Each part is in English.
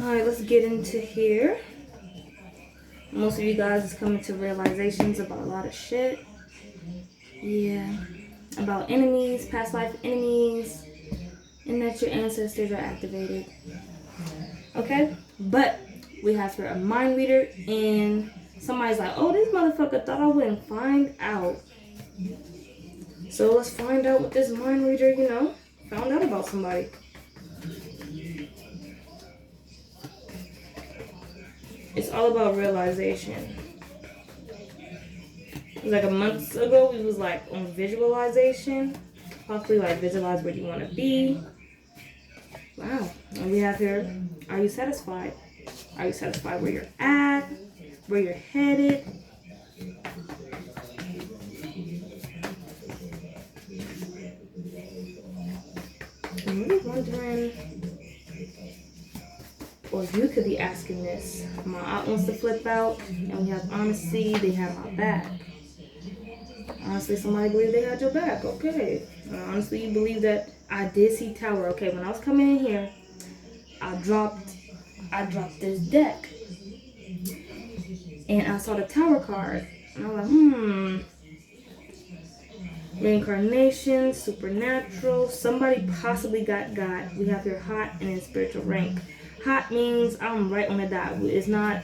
Alright, let's get into here. Most of you guys is coming to realizations about a lot of shit. Yeah. About enemies, past life enemies, and that your ancestors are activated. Okay? But we have here a mind reader, and somebody's like, oh, this motherfucker thought I wouldn't find out. So let's find out what this mind reader, found out about somebody. It's all about realization. Like a month ago, we was like on visualization. Possibly like visualize where you want to be. Wow. And we have here, are you satisfied? Are you satisfied where you're at? Where you're headed? I'm really wondering, or you could be asking this. My aunt wants to flip out, and we have honesty, they have my back. Honestly, somebody believe they had your back, okay. Honestly, you believe that I did see tower, okay. When I was coming in here, I dropped this deck. And I saw the tower card. And I was like, Reincarnation, supernatural, somebody possibly got God. We have here hot and in spiritual rank. Hot means I'm right on the dot. It's not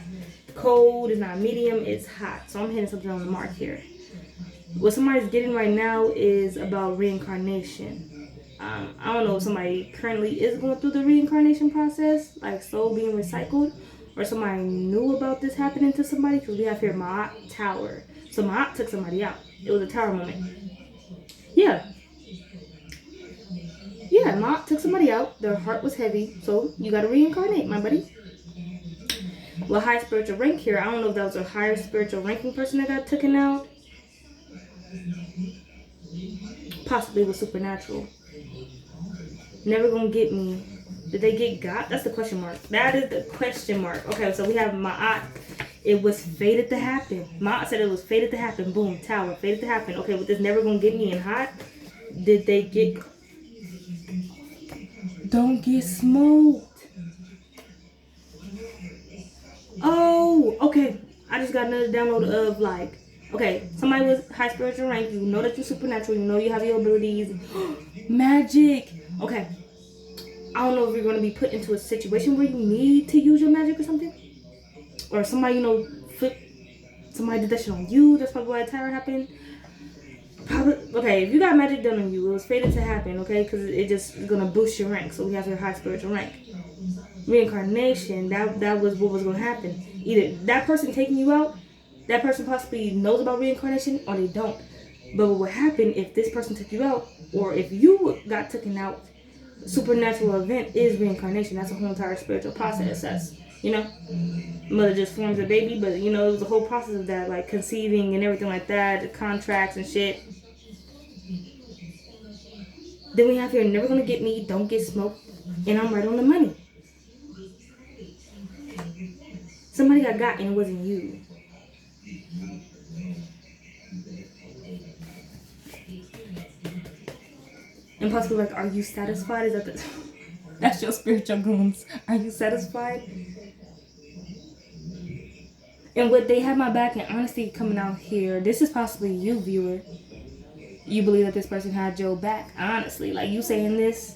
cold, it's not medium, it's hot. So I'm hitting something on the mark here. What somebody's getting right now is about reincarnation. I don't know if somebody currently is going through the reincarnation process, like soul being recycled, or somebody knew about this happening to somebody, because we have here Ma'at Tower. So Ma'at took somebody out. It was a tower moment. Yeah, Ma'at took somebody out. Their heart was heavy, so you got to reincarnate, my buddy. Well, high spiritual rank here. I don't know if that was a higher spiritual ranking person that got taken out. Possibly was supernatural. Never gonna get me. Did they get got? That's the question mark. That is the question mark. Okay, so we have Ma'at. It was fated to happen. Ma'at said it was fated to happen. Boom, tower, fated to happen. Okay, with this never gonna get me in hot. Did they get... Don't get smoked. Oh, okay. I just got another download of like, okay, somebody was high spiritual rank. You know that you're supernatural. You know you have your abilities. Magic. Okay. I don't know if you're going to be put into a situation where you need to use your magic or something. Or somebody, somebody did that shit on you. That's probably why the tower happened. Probably, okay, if you got magic done on you, it was fated to happen, okay? Because it just is going to boost your rank. So we have your high spiritual rank. Reincarnation, that was what was going to happen. Either that person taking you out, that person possibly knows about reincarnation, or they don't. But what would happen if this person took you out, or if you got taken out, supernatural event is reincarnation. That's a whole entire spiritual process. That's, mother just forms a baby, but it was a whole process of that, like conceiving and everything like that, the contracts and shit. Then we have here, never gonna get me, don't get smoked, and I'm right on the money. Somebody got and it wasn't you. And possibly like, are you satisfied? Is that that's your spiritual goons. Are you satisfied? And what they have my back and honesty coming out here, this is possibly you, viewer. You believe that this person had your back, honestly. Like you saying this.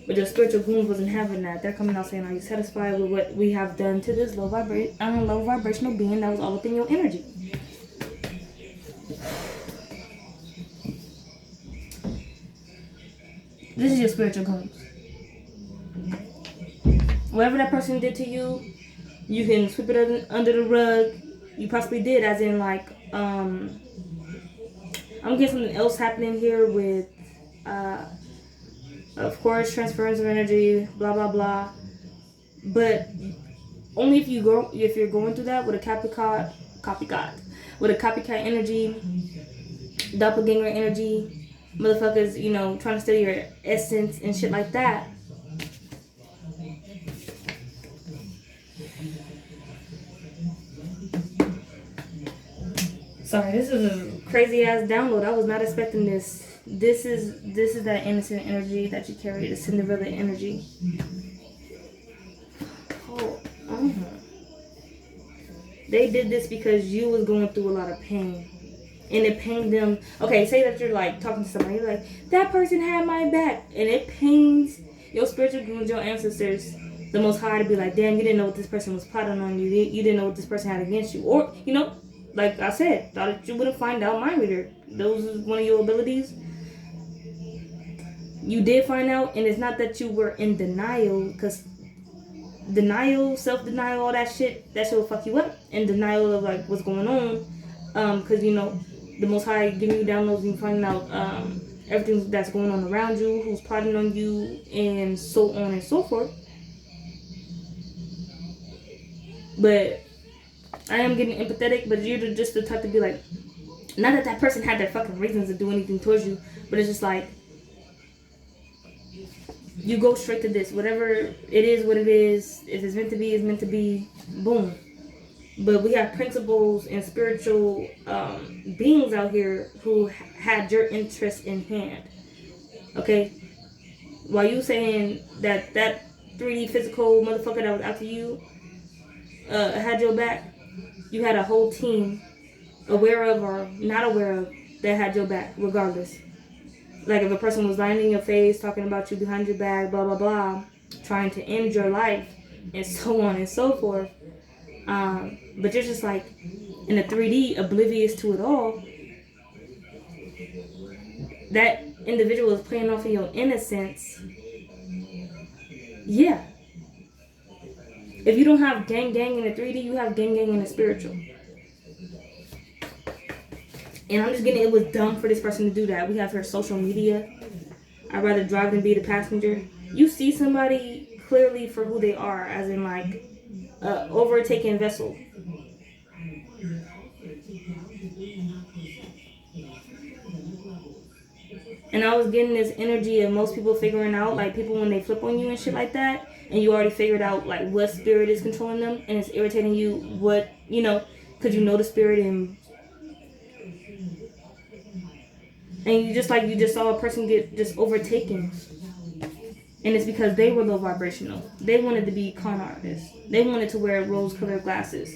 But your spiritual goons wasn't having that. They're coming out saying, are you satisfied with what we have done to this low vibrational being that was all up in your energy? This is your spiritual goons. Whatever that person did to you, you can sweep it under the rug. You possibly did, as in like, I'm getting something else happening here with, of course, transference of energy, blah blah blah. But only if you're going through that with a copycat, with a copycat energy, doppelganger energy, motherfuckers, trying to study your essence and shit like that. Sorry, this is a crazy ass download. I was not expecting this This is that innocent energy that you carry, the Cinderella energy. Oh, they did this because you was going through a lot of pain. And it pained them. Okay, say that you're like talking to somebody, you're like, that person had my back. And it pains your spiritual beings, your ancestors, the Most High, to be like, damn, you didn't know what this person was plotting on you. You didn't know what this person had against you. Or, you know, like I said, thought that you wouldn't find out mind reader. Those is one of your abilities. You did find out, and it's not that you were in denial, because denial, self-denial, all that shit will fuck you up. And denial of like what's going on, because you know the Most High giving you downloads and you finding out everything that's going on around you, who's plotting on you, and so on and so forth. But I am getting empathetic, but you're just the type to be like, not that that person had their fucking reasons to do anything towards you, but it's just like, you go straight to this. Whatever it is, what it is. If it's meant to be, it's meant to be. Boom. But we have principles and spiritual beings out here who had your interest in hand. Okay? While you saying that 3D physical motherfucker that was after you had your back, you had a whole team, aware of or not aware of, that had your back regardless. Like if a person was lying in your face, talking about you behind your back, blah, blah, blah, trying to end your life, and so on and so forth. But you're just like, in the 3D, oblivious to it all. That individual is playing off of your innocence. Yeah. If you don't have gang in the 3D, you have gang in the spiritual. And I'm just getting, it was dumb for this person to do that. We have her social media. I'd rather drive than be the passenger. You see somebody clearly for who they are, as in like overtaken vessel. And I was getting this energy of most people figuring out, like people when they flip on you and shit like that, and you already figured out like what spirit is controlling them, and it's irritating you, what, you know, because you know the spirit, and you just saw a person get just overtaken. And it's because they were low vibrational. They wanted to be con artists. They wanted to wear rose-colored glasses.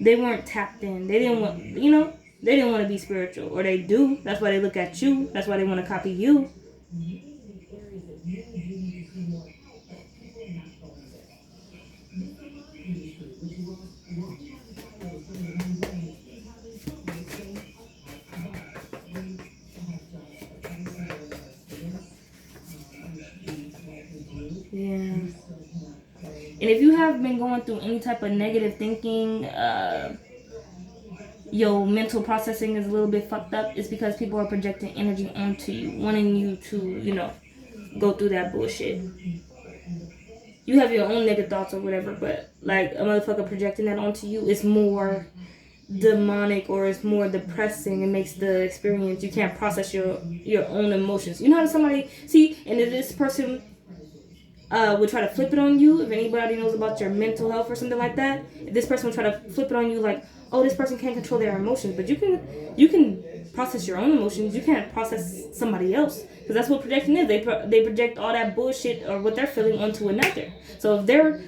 They weren't tapped in. They didn't want, you know, they didn't want to be spiritual. Or they do. That's why they look at you. That's why they want to copy you. Yeah. And if you have been going through any type of negative thinking, your mental processing is a little bit fucked up, it's because people are projecting energy onto you, wanting you to, you know, go through that bullshit. You have your own negative thoughts or whatever, but like a motherfucker projecting that onto you is more demonic, or it's more depressing. It makes the experience, you can't process your own emotions. You know how somebody, see, and if this person would try to flip it on you, if anybody knows about your mental health or something like that, if this person would try to flip it on you like, oh, this person can't control their emotions, but you can process your own emotions. You can't process somebody else, because that's what projection is. They project all that bullshit or what they're feeling onto another. So if they're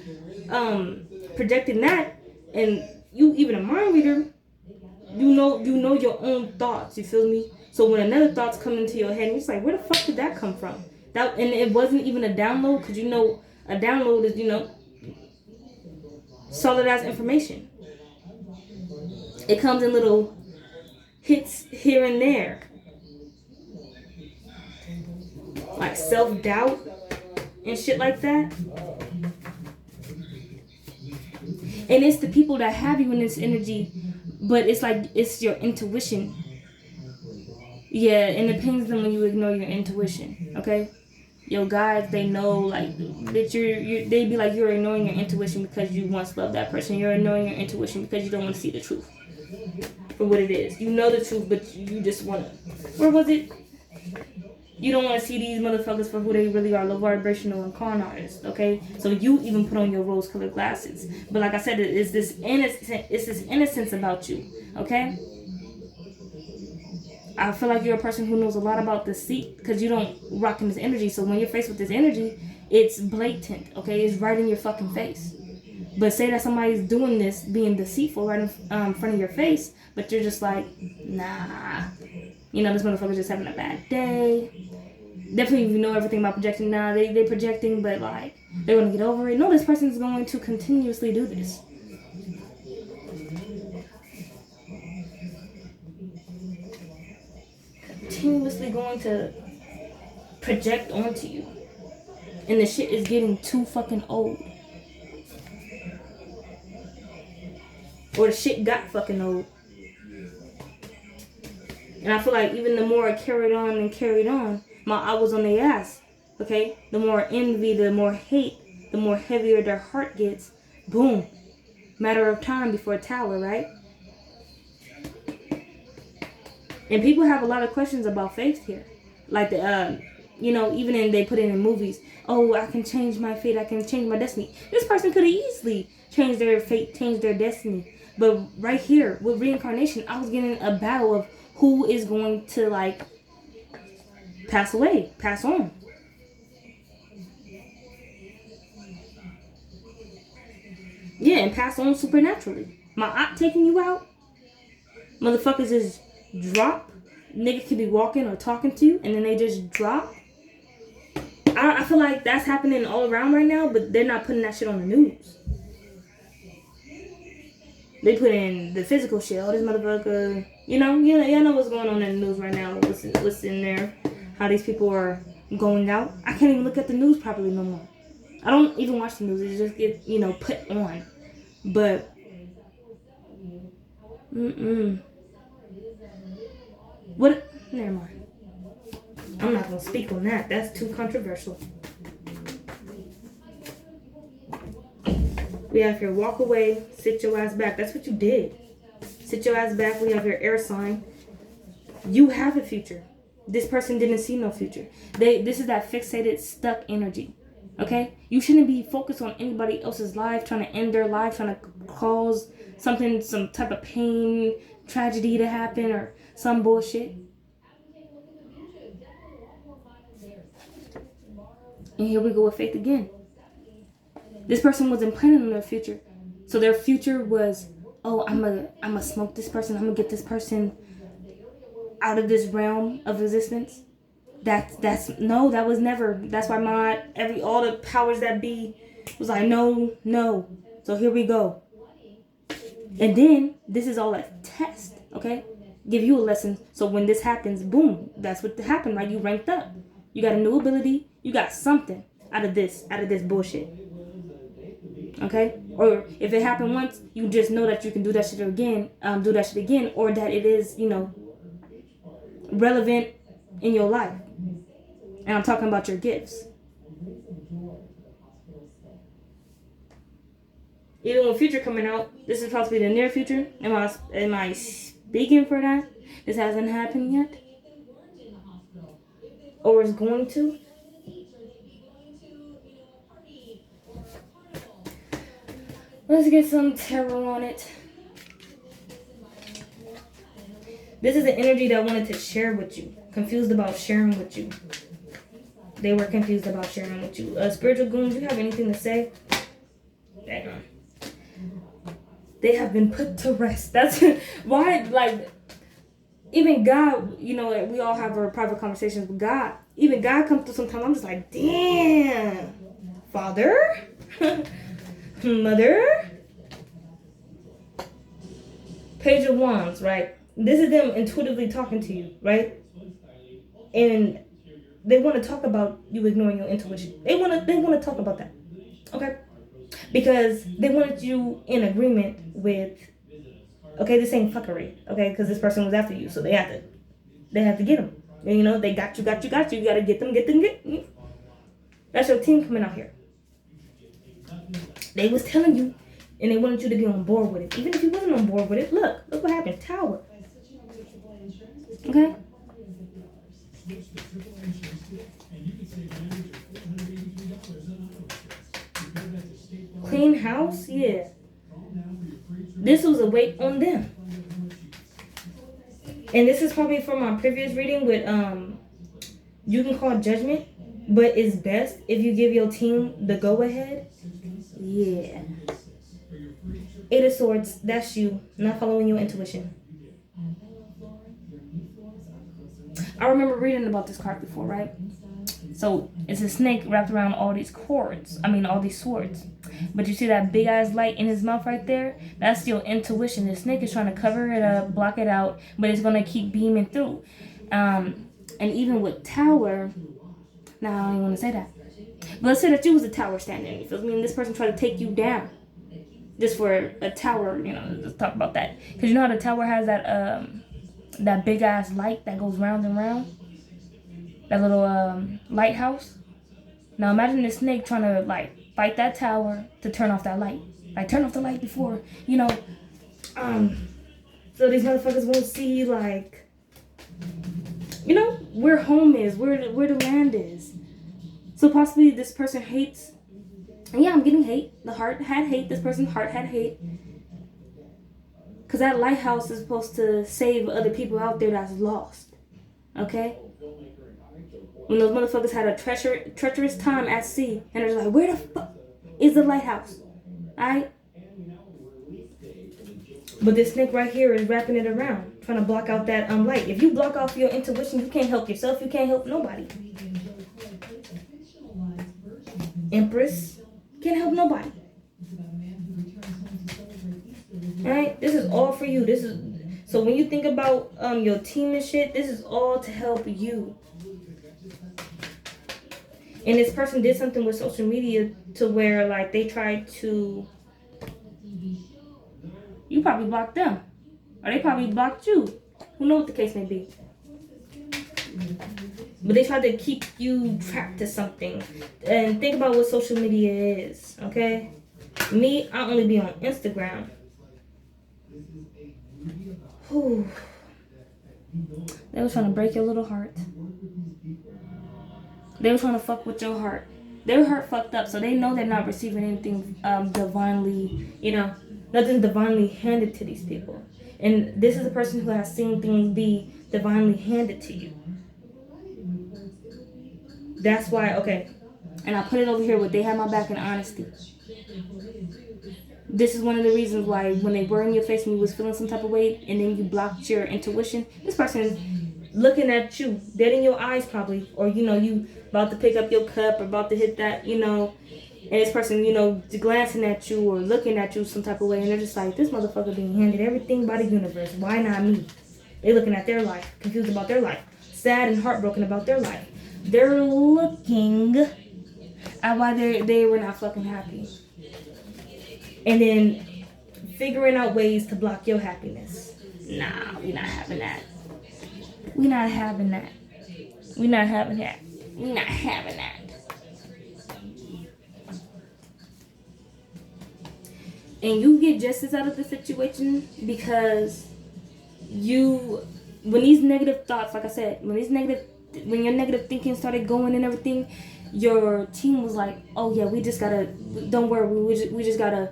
projecting that, and you even a mind reader, you know your own thoughts. You feel me? So when another thought's coming into your head, and you're just like, where the fuck did that come from? And it wasn't even a download, because you know a download is, you know, solid as information. It comes in little hits here and there, like self-doubt and shit like that. And it's the people that have you in this energy, but it's like it's your intuition. Yeah, and it pains them when you ignore your intuition. Okay. Your guides, they know, like, that they be like, you're ignoring your intuition because you once loved that person. You're ignoring your intuition because you don't want to see the truth for what it is. You know the truth, but you just want to, or was it, you don't want to see these motherfuckers for who they really are, low vibrational and con artists, okay? So you even put on your rose-colored glasses. But like I said, it's this innocence about you, okay? I feel like you're a person who knows a lot about deceit because you don't rock in this energy. So when you're faced with this energy, it's blatant, okay? It's right in your fucking face. But say that somebody's doing this, being deceitful right in front of your face, but you're just like, nah. You know, this motherfucker's just having a bad day. Definitely, if you know everything about projecting, nah, they're projecting, but like, they're going to get over it. No, this person's going to continuously do this. Continuously going to project onto you. And the shit is getting too fucking old. Or the shit got fucking old. And I feel like even the more I carried on, I was on their ass. Okay? The more envy, the more hate, the more heavier their heart gets. Boom. Matter of time before a tower, right? And people have a lot of questions about faith here. Like even they put it in movies. Oh, I can change my fate. I can change my destiny. This person could have easily changed their fate, changed their destiny. But right here with reincarnation, I was getting a battle of who is going to like pass away, pass on. Yeah, and pass on supernaturally. My aunt taking you out. Motherfuckers just drop. Nigga could be walking or talking to you, and then they just drop. I feel like that's happening all around right now, but they're not putting that shit on the news. They put in the physical shit. Oh, this motherfucker. You know what's going on in the news right now. What's in there. How these people are going out. I can't even look at the news properly no more. I don't even watch the news. It just get, put on. But, What? Never mind. I'm not going to speak on that. That's too controversial. We have here, walk away, sit your ass back. That's what you did. Sit your ass back. We have your air sign. You have a future. This person didn't see no future. This is that fixated, stuck energy. Okay? You shouldn't be focused on anybody else's life, trying to end their life, trying to cause something, some type of pain, tragedy to happen, or some bullshit. And here we go with faith again. This person wasn't planning on their future. So their future was, oh, I'm gonna smoke this person. I'm gonna get this person out of this realm of existence. That was never. That's why all the powers that be was like, no. So here we go. And then this is all a test, okay? Give you a lesson. So when this happens, boom, that's what happened, right? You ranked up. You got a new ability. You got something out of this bullshit. Okay? Or if it happened once, you just know that you can do that shit again, or that it is, relevant in your life. And I'm talking about your gifts. Even with future coming out, this is supposed to be the near future. Am I speaking for that? This hasn't happened yet? Or is going to? Let's get some tarot on it. This is the energy that wanted to share with you. Confused about sharing with you. They were confused about sharing with you. Spiritual goons, you have anything to say? Hang on. They have been put to rest. That's why, like, even God, we all have our private conversations with God. Even God comes through sometimes. I'm just like, damn. Father? Mother? Page of Wands, right? This is them intuitively talking to you, right? And they want to talk about you ignoring your intuition. They want to talk about that. Okay? Because they wanted you in agreement with, okay, this ain't fuckery, okay? Because this person was after you, so they have to get them. And, they got you. You got to get them. That's your team coming out here. They was telling you, and they wanted you to be on board with it. Even if you wasn't on board with it, look what happened. Tower. Okay? Clean house? Yeah. This was a weight on them. And this is probably from my previous reading with you can call judgment, but it's best if you give your team the go ahead. Yeah. Eight of Swords, that's you, not following your intuition. I remember reading about this card before, right? So it's a snake wrapped around all these cords. I mean, all these swords. But you see that big ass light in his mouth right there? That's your intuition. The snake is trying to cover it up, block it out, but it's going to keep beaming through. And even with Tower, now I don't even want to say that. But let's say that you was a tower standing. You feel me? And this person tried to take you down. Just for a tower, you know, let's talk about that. Because you know how the tower has that big ass light that goes round and round? That little lighthouse? Now imagine this snake trying to like fight that tower to turn off that light. Like turn off the light before, you know. So these motherfuckers won't see like, you know, where home is, where the land is. So possibly this person hates. And yeah, I'm getting hate. The heart had hate. This person's heart had hate. Because that lighthouse is supposed to save other people out there that's lost. Okay? When those motherfuckers had a treacherous time at sea. And they're like, where the fuck is the lighthouse? Alright? But this snake right here is wrapping it around. Trying to block out that light. If you block off your intuition, you can't help yourself. You can't help nobody. Empress. Can't help nobody. Alright? This is all for you. This is so when you think about your team and shit, this is all to help you. And this person did something with social media to where like they tried to, you probably blocked them. Or they probably blocked you. Who knows what the case may be. But they try to keep you trapped to something. And think about what social media is, okay? Me, I only be on Instagram. Whew. They were trying to break your little heart. They were trying to fuck with your heart. Their heart fucked up, so they know they're not receiving anything divinely, you know, nothing divinely handed to these people. And this is a person who has seen things be divinely handed to you. That's why, okay, and I put it over here with they had my back in honesty. This is one of the reasons why when they were in your face and you was feeling some type of way and then you blocked your intuition, this person is looking at you, dead in your eyes probably, or you know, you about to pick up your cup or about to hit that, you know, and this person, you know, glancing at you or looking at you some type of way and they're just like, this motherfucker being handed everything by the universe, why not me? They looking at their life, confused about their life, sad and heartbroken about their life. They're looking at why they were not fucking happy. And then figuring out ways to block your happiness. Nah, we not having that. We not having that. We not having that. We not having that. And you get justice out of the situation because when these negative thoughts, like I said, when your negative thinking started going and everything, your team was like, oh yeah, we just gotta, don't worry, we just gotta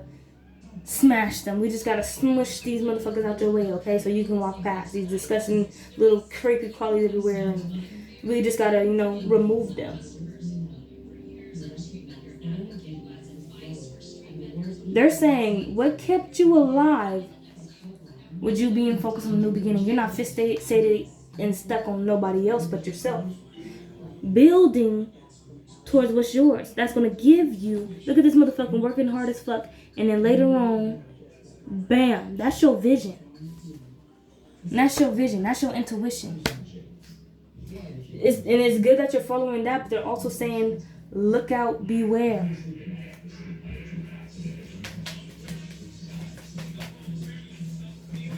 smash them. We just gotta smush these motherfuckers out your way, okay? So you can walk past these disgusting little creepy crawlies everywhere and we just gotta, you know, remove them. They're saying, what kept you alive with you being focused on a new beginning? You're not fixated and stuck on nobody else but yourself. Building towards what's yours. That's going to give you, look at this motherfucking working hard as fuck, and then later on, bam, that's your vision. That's your vision. That's your intuition. It's good that you're following that, but they're also saying, look out, beware.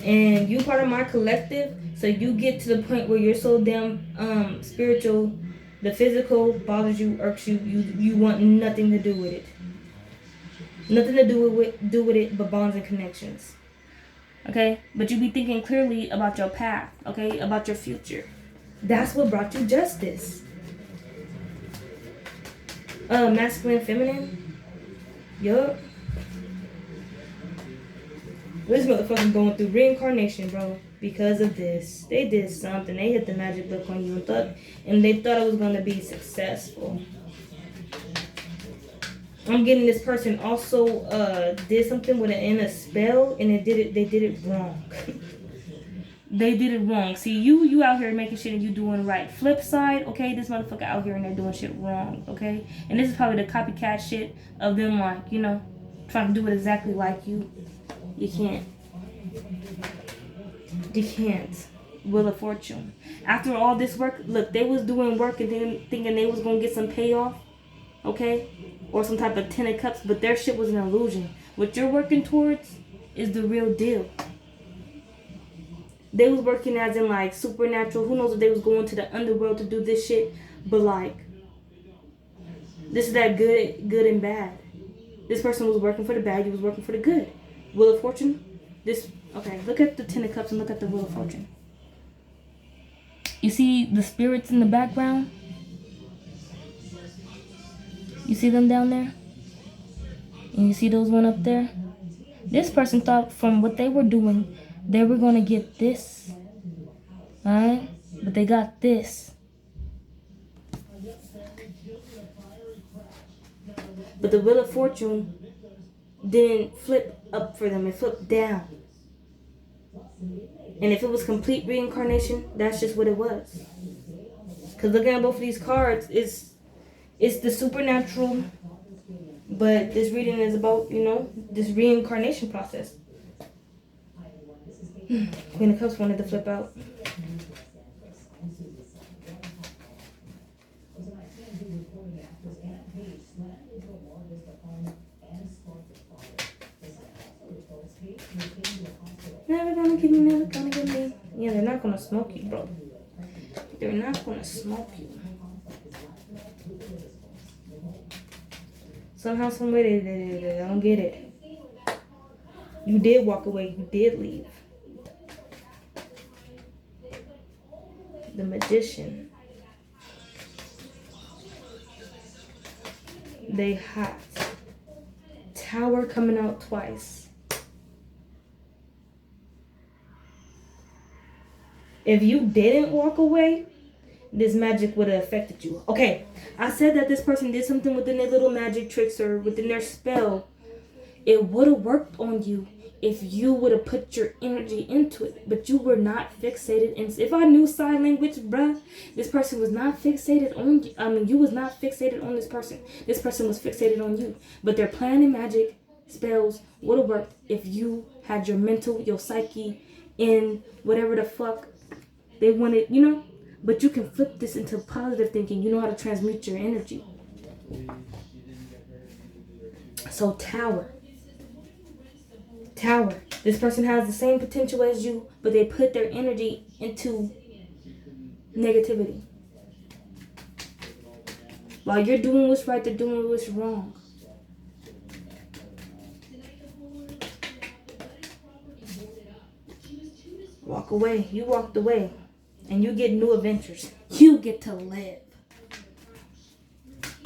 And you part of my collective, so you get to the point where you're so damn spiritual, the physical bothers you, irks you, you want nothing to do with it. Nothing to do with it but bonds and connections. Okay? But you be thinking clearly about your path, okay? About your future. That's what brought you justice. Masculine, feminine. Yup. This motherfucker going through reincarnation, bro. because of this. They did something. They hit the magic book on you and they thought it was going to be successful. I'm getting this person also did something with a spell, and they did it wrong. They did it wrong. See, you out here making shit and you doing right. Flip side, okay, this motherfucker out here and they're doing shit wrong, okay? And this is probably the copycat shit of them, like, you know, trying to do it exactly like you. You can't. You can't. Wheel of Fortune. After all this work, look, they was doing work and then thinking they was going to get some payoff, okay? Or some type of 10 of cups, but their shit was an illusion. What you're working towards is the real deal. They was working as in like supernatural. Who knows if they was going to the underworld to do this shit. But like, this is that good and bad. This person was working for the bad. You was working for the good. Wheel of Fortune. Okay, look at the 10 of Cups and look at the Wheel of Fortune. You see the spirits in the background? You see them down there? And you see those one up there? This person thought from what they were doing, they were going to get this. Alright? But they got this. But the Wheel of Fortune didn't flip up for them. It flipped down. And if it was complete reincarnation, that's just what it was. Because looking at both of these cards, it's the supernatural. But this reading is about, you know, this reincarnation process. Queen of Cups wanted to flip out. Never gonna get me, never gonna get me. Yeah, they're not gonna smoke you, bro. They're not gonna smoke you. Somehow, some way, they don't get it. You did walk away. You did leave. The Magician. They hot. Tower coming out twice. If you didn't walk away, this magic would have affected you. Okay, I said that this person did something within their little magic tricks or within their spell. It would have worked on you if you would have put your energy into it. But you were not fixated. And if I knew sign language, bruh, this person was not fixated on you. I mean, you was not fixated on this person. This person was fixated on you. But their plan and magic spells would have worked if you had your mental, your psyche in whatever the fuck they wanted, you know. But you can flip this into positive thinking. You know how to transmute your energy. So Tower. This person has the same potential as you, but they put their energy into negativity. While you're doing what's right, they're doing what's wrong. Walk away. You walked away. And you get new adventures. You get to live.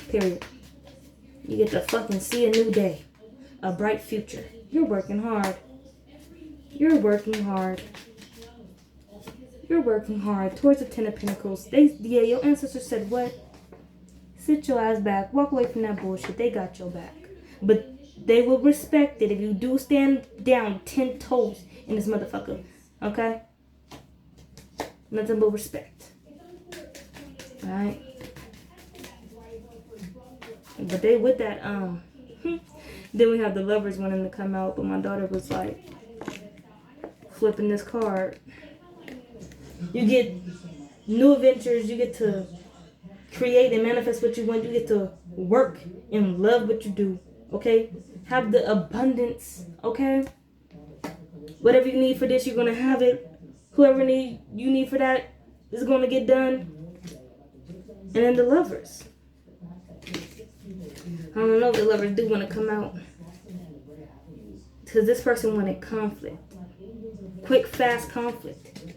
Period. You get to fucking see a new day. A bright future. You're working hard. You're working hard. You're working hard towards the 10 of Pentacles. Your ancestors said what? Sit your ass back. Walk away from that bullshit. They got your back. But they will respect it if you do stand down 10 toes in this motherfucker. Okay? Nothing but respect. Alright? But they with that, then we have the Lovers wanting to come out, but my daughter was like flipping this card. You get new adventures, you get to create and manifest what you want, you get to work and love what you do, okay? Have the abundance, okay? Whatever you need for this, you're gonna have it. Whoever you need for that is gonna get done. And then the Lovers. I don't know if the Lovers do want to come out. Because this person wanted conflict. Quick, fast conflict.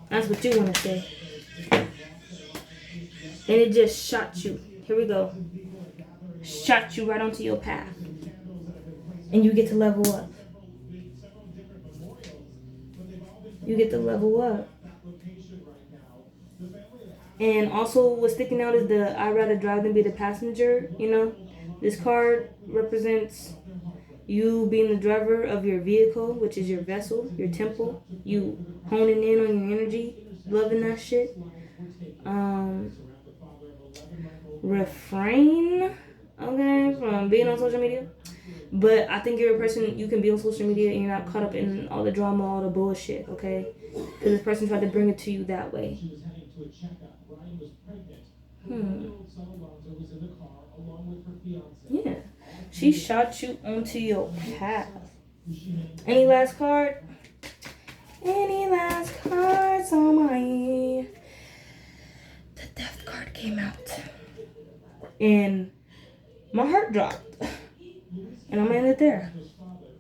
That's what you want to say. And it just shot you. Here we go. Shot you right onto your path. And you get to level up. You get to level up. And also what's sticking out is the I'd rather drive than be the passenger, you know? This card represents you being the driver of your vehicle, which is your vessel, your temple. You honing in on your energy, loving that shit. Refrain, okay, from being on social media. But I think you're a person, you can be on social media and you're not caught up in all the drama, all the bullshit, okay? Because this person tried to bring it to you that way. Yeah. She shot you onto your path. Any last card? Any last cards on my... The death card came out. And my heart dropped. And I'm gonna end it there.